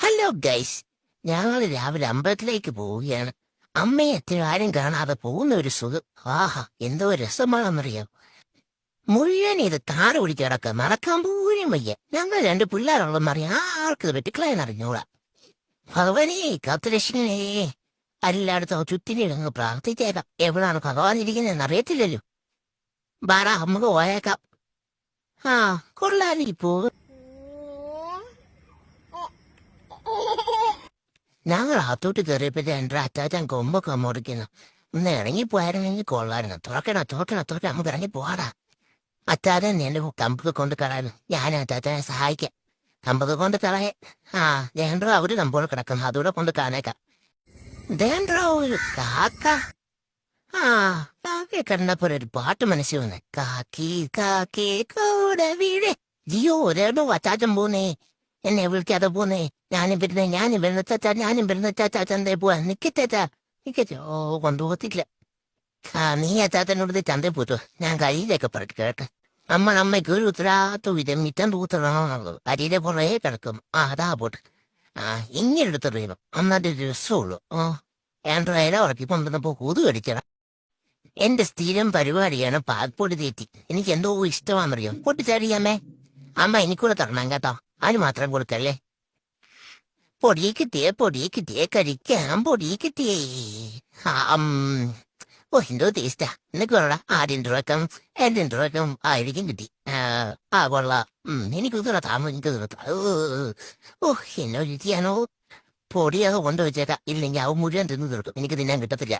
Hello guys, ഞങ്ങൾ രാവിലെ അമ്പലത്തിലേക്ക് പോവുകയാണ്. അമ്മയെ എത്ര ആരും കാണാതെ പോകുന്ന ഒരു സുഖം. ആഹാ, എന്തോ രസമാണെന്നറിയാം. മുഴുവൻ ഇത് താറ് പിടിച്ച് കിടക്കുക, നടക്കാൻ പോലും വയ്യ. ഞങ്ങൾ രണ്ട് പിള്ളേരുള്ളതെന്നറിയാം, ആർക്ക് വെട്ടിക്കളയാൻ അറിഞ്ഞൂടാ. ഭഗവനേ കാത്തുരക്ഷണേ, എല്ലായിടത്തും ചുറ്റിനിടങ്ങ് പ്രാർത്ഥിച്ചേക്കാം. എവിടാണ് ഭഗവാൻ ഇരിക്കുന്നതെന്ന് അറിയത്തില്ലല്ലോ. ബാറാ, നമുക്ക് പോയേക്കാം. ആ, കൊള്ളാലി പോകും. ഞങ്ങൾ അകത്തോട്ട് കയറിയപ്പോഴത്തെ എൻ്റെ അച്ചാച്ചൻ കൊമ്പൊക്കെ മുറിക്കുന്നു. ഒന്ന് ഇറങ്ങിപ്പോയായിരുന്നെങ്കിൽ കൊള്ളായിരുന്നു. തുറക്കണം നമുക്ക് ഇറങ്ങി പോവാടാ. അച്ചാച്ചൻ എന്റെ കമ്പൊക്കെ കൊണ്ട് കളയാനും ഞാൻ അച്ചാച്ചനെ സഹായിക്കാം. കമ്പൊക്കെ കൊണ്ട് കളയാൻ. ആ, ദേണ്ടോ അവര് കമ്പോള് കിടക്കുന്നു, അതുകൂടെ കൊണ്ട് കാണേക്കാം. ദേണ്ടോ ഒരു കാക്ക. ആ, കാക്കയെ കണ്ടപ്പോൾ ഒരു പാട്ട് മനസ്സിൽ വന്നേ. കാക്കി കാക്കി കൂടെ വീഴേ. ജിയോ ഒരേടോ അച്ചാച്ചൻ പോന്നേ, എന്നെ വിളിക്കാതെ പോന്നേ. ഞാനും വരുന്ന ചാച്ചാ ചന്തേ പോവാ. നിക്കച്ചാ. ഓ, കൊണ്ടുപോകത്തില്ല. ആ, നീ അച്ചാച്ചനോട് ചന്തയിൽ പോറ്റോ, ഞാൻ കരിയിലൊക്കെ പറട്ട് കേട്ടെ. അമ്മയ്ക്ക് ഒരു ഉത്തരാത്ത മിറ്റം തൂത്തണമെന്നുള്ളത്. കരിയിലെ പുറകെ കിടക്കും. ആ, അതാ പോട്ട്. ആ, ഇങ്ങനെ എടുത്തെറിയണം, അന്നത്തെ രസമുള്ളൂ. ഓ, ആൻഡ്രോയില ഉറക്കി കൊണ്ടുവന്നപ്പോ കൊതു കടിച്ചട. എന്റെ സ്ഥിരം പരിപാടിയാണ് പാൽപ്പൊടി തീറ്റി. എനിക്ക് എന്തോ ഇഷ്ടമാണെന്നറിയാം. പൊട്ടിച്ചറിയാമേ. അമ്മ എനിക്കൂടെ തരണം കേട്ടോ, അതിന് മാത്രം കൊടുക്കല്ലേ. പൊടി കിട്ടിയേ കഴിക്കാം. പൊടി കിട്ടിയേ. ഓ, എന്തോ ടേസ്റ്റാ. എന്നൊക്കെ പറയടാ. ആദ്യം റക്കം എന്റെ റക്കം ആയിരിക്കും കിട്ടി. കൊള്ളാം. എനിക്ക് താമ എനിക്ക് ഓ, എന്നോ രുചിയാണോ. പൊടിയൊക്കെ കൊണ്ടുവച്ചേക്കാം, ഇല്ലെങ്കിൽ അവ മുഴുവൻ തിന്നു തീർക്കും, എനിക്ക് തിന്നാൻ കിട്ടത്തില്ല.